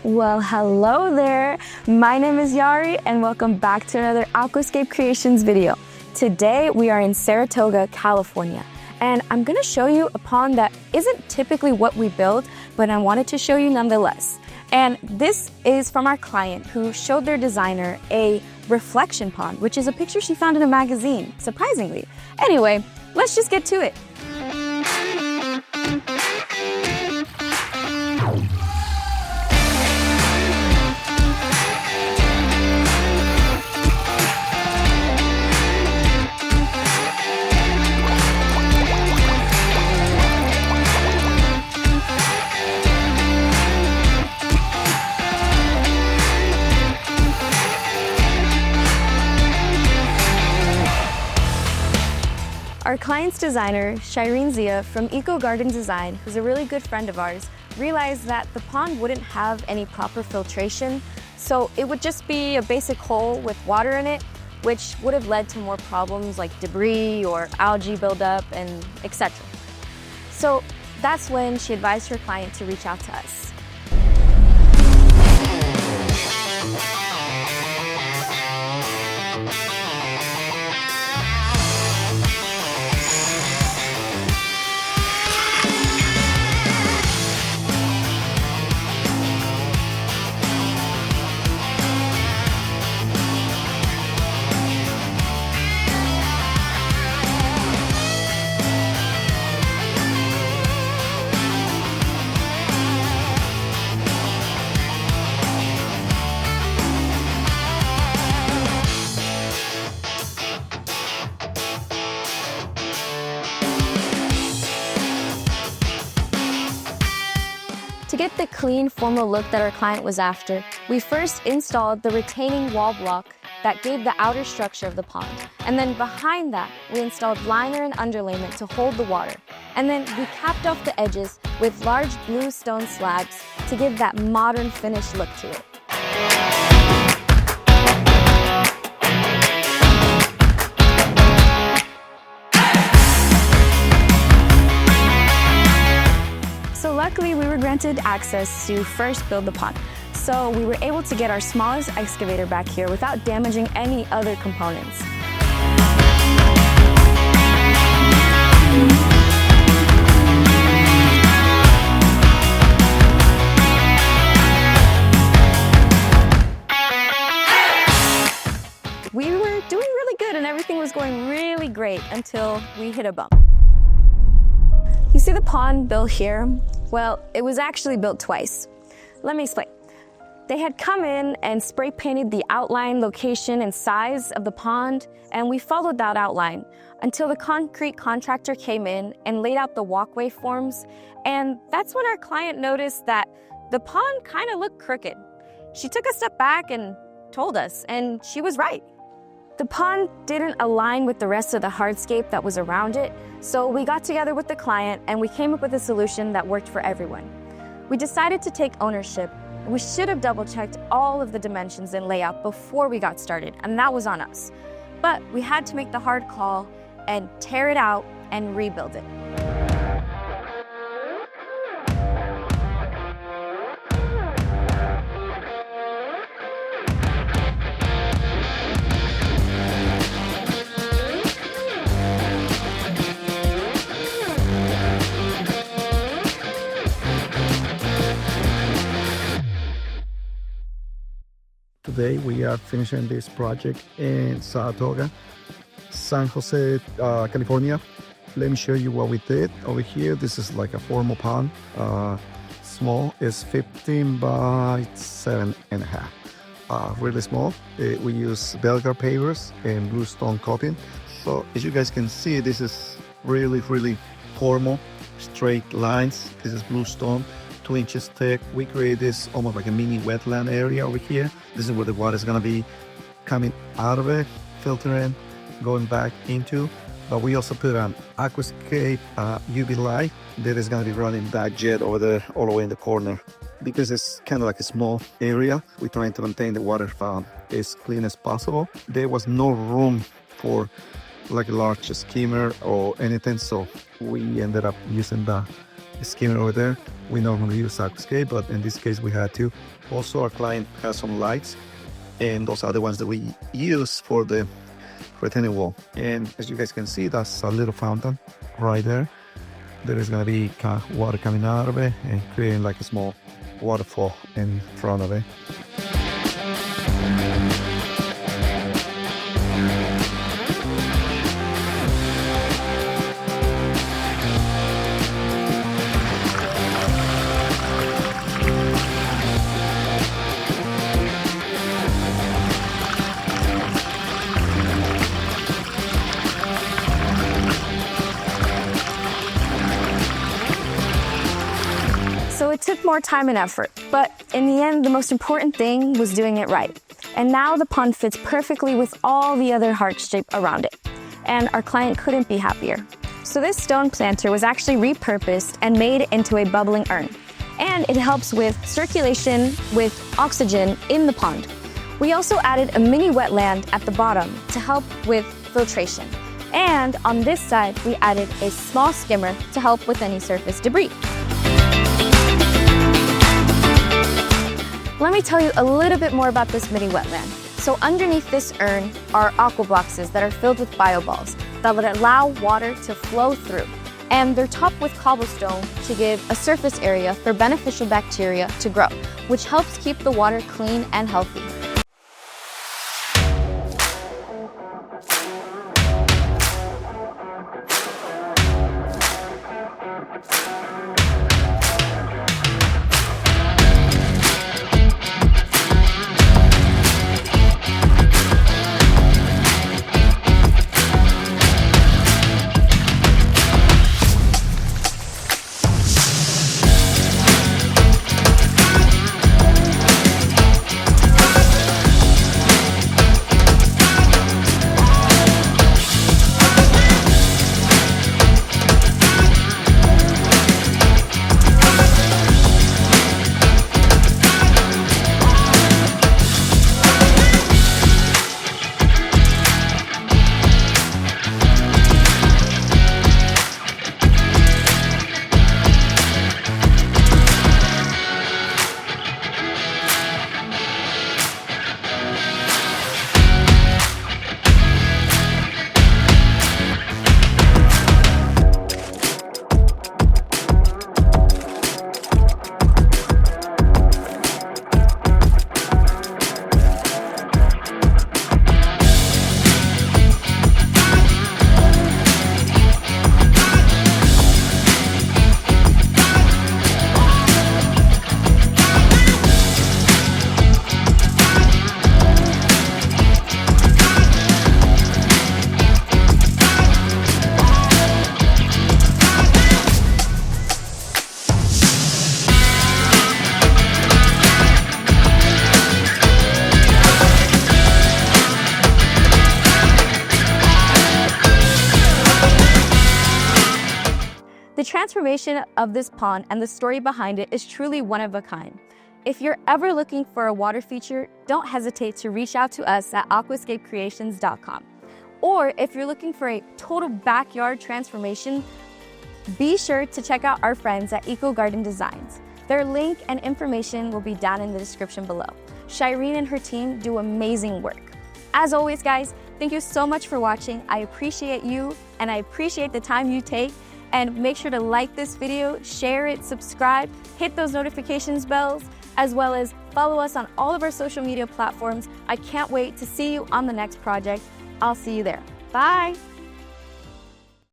Well, hello there. My name is Yari and welcome back to another Aquascape Creations video. Today we are in Saratoga, California, and I'm going to show you a pond that isn't typically what we build, but I wanted to show you nonetheless. And this is from our client who showed their designer a reflection pond, which is a picture she found in a magazine, surprisingly. Anyway, let's just get to it. Our client's designer, Shireen Zia from Eco Garden Design, who's a really good friend of ours, realized that the pond wouldn't have any proper filtration, so it would just be a basic hole with water in it, which would have led to more problems like debris or algae buildup and etc. So that's when she advised her client to reach out to us. To get the clean, formal look that our client was after, we first installed the retaining wall block that gave the outer structure of the pond. And then behind that, we installed liner and underlayment to hold the water. And then we capped off the edges with large blue stone slabs to give that modern finished look to it. So luckily, we were granted access to first build the pond. So we were able to get our smallest excavator back here without damaging any other components. We were doing really good and everything was going really great until we hit a bump. You see the pond built here? Well, it was actually built twice. Let me explain. They had come in and spray painted the outline, location, and size of the pond, and we followed that outline until the concrete contractor came in and laid out the walkway forms, and that's when our client noticed that the pond kind of looked crooked. She took a step back and told us, and she was right. The pond didn't align with the rest of the hardscape that was around it, so we got together with the client and we came up with a solution that worked for everyone. We decided to take ownership. We should have double-checked all of the dimensions and layout before we got started, and that was on us. But we had to make the hard call and tear it out and rebuild it. Today we are finishing this project in Saratoga, San Jose, California. Let me show you what we did over here. This is like a formal pond. Small is 15 by 7.5. Really small. We use Belgar pavers and blue stone coating. So as you guys can see, this is really formal, straight lines. This is blue stone. 2 inches thick. We create this almost like a mini wetland area over here. This is where the water is going to be coming out of it, filtering, going back into. But we also put an Aquascape UV light that is going to be running that jet over there all the way in the corner. Because it's kind of like a small area, we're trying to maintain the water as clean as possible. There was no room for like a large skimmer or anything, so we ended up using the skimmer over there. We normally use Aquascape, but in this case we had to. Also, our client has some lights, and those are the ones that we use for the retaining wall. And as you guys can see, that's a little fountain right there. There is gonna be water coming out of it and creating like a small waterfall in front of it. So it took more time and effort, but in the end, the most important thing was doing it right. And now the pond fits perfectly with all the other heart shape around it. And our client couldn't be happier. So this stone planter was actually repurposed and made into a bubbling urn. And it helps with circulation with oxygen in the pond. We also added a mini wetland at the bottom to help with filtration. And on this side, we added a small skimmer to help with any surface debris. Let me tell you a little bit more about this mini wetland. So underneath this urn are aqua boxes that are filled with bioballs that would allow water to flow through. And they're topped with cobblestone to give a surface area for beneficial bacteria to grow, which helps keep the water clean and healthy. The transformation of this pond and the story behind it is truly one of a kind. If you're ever looking for a water feature, don't hesitate to reach out to us at aquascapecreations.com. Or if you're looking for a total backyard transformation, be sure to check out our friends at Eco Garden Designs. Their link and information will be down in the description below. Shireen and her team do amazing work. As always, guys, thank you so much for watching. I appreciate you and I appreciate the time you take. And make sure to like this video, share it, subscribe, hit those notifications bells, as well as follow us on all of our social media platforms. I can't wait to see you on the next project. I'll see you there. Bye.